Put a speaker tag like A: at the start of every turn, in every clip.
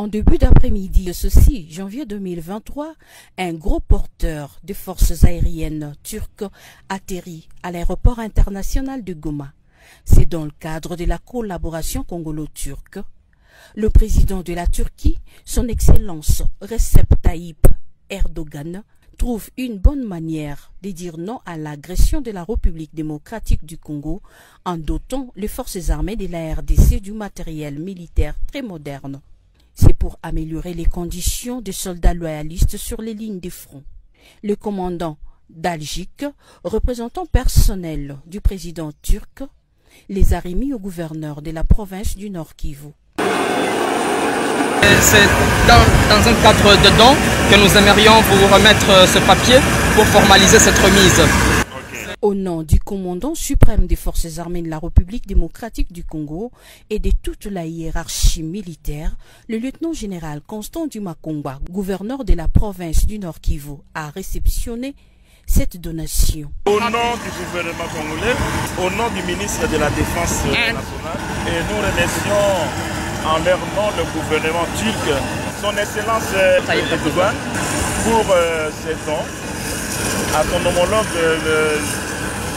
A: En début d'après-midi de ce 6 janvier 2023, un gros porteur des forces aériennes turques atterrit à l'aéroport international de Goma. C'est dans le cadre de la collaboration congolo-turque. Le président de la Turquie, son Excellence Recep Tayyip Erdogan, trouve une bonne manière de dire non à l'agression de la République démocratique du Congo en dotant les forces armées de la RDC du matériel militaire très moderne. C'est pour améliorer les conditions des soldats loyalistes sur les lignes de front. Le commandant Daljik, représentant personnel du président turc, les a remis au gouverneur de la province du Nord Kivu.
B: C'est dans un cadre de don que nous aimerions vous remettre ce papier pour formaliser cette remise.
A: Au nom du commandant suprême des forces armées de la République démocratique du Congo et de toute la hiérarchie militaire, le lieutenant-général Constant Dumakongwa, gouverneur de la province du Nord Kivu, a réceptionné cette donation.
C: Au nom du gouvernement congolais, au nom du ministre de la Défense nationale, et nous remercions en leur nom le gouvernement turc, son Excellence Erdogan, pour ces dons, à son homologue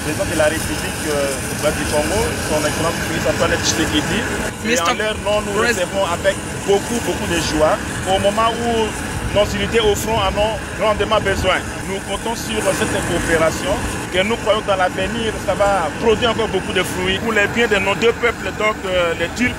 C: le président de la République du Congo, son Excellence Félix-Antoine Tshisekedi. Et en leur nom, nous recevons avec beaucoup de joie au moment où nos unités au front en ont grandement besoin. Nous comptons sur cette coopération que nous croyons dans l'avenir, ça va produire encore beaucoup de fruits pour les biens de nos deux peuples, donc les Turcs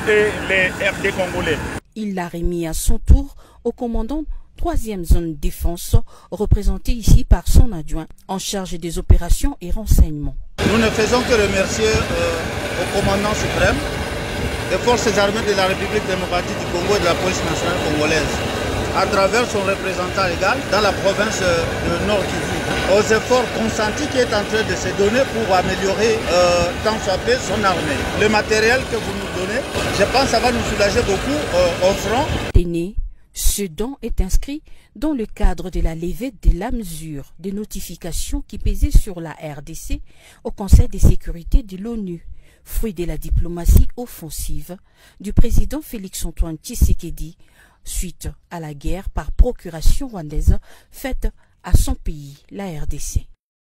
C: et les RD congolais.
A: Il l'a remis à son tour au commandant 3e zone défense, représenté ici par son adjoint en charge des opérations et renseignements.
D: Nous ne faisons que remercier au commandant suprême des forces armées de la République démocratique du Congo et de la police nationale congolaise, à travers son représentant légal dans la province de Nord Kivu, aux efforts consentis qui est en train de se donner pour améliorer tant soit peu son armée. Le matériel que vous nous donnez, je pense que ça va nous soulager beaucoup au front.
A: Ce don est inscrit dans le cadre de la levée de la mesure de notification qui pesait sur la RDC au Conseil de sécurité de l'ONU, fruit de la diplomatie offensive du président Félix-Antoine Tshisekedi suite à la guerre par procuration rwandaise faite à son pays, la RDC.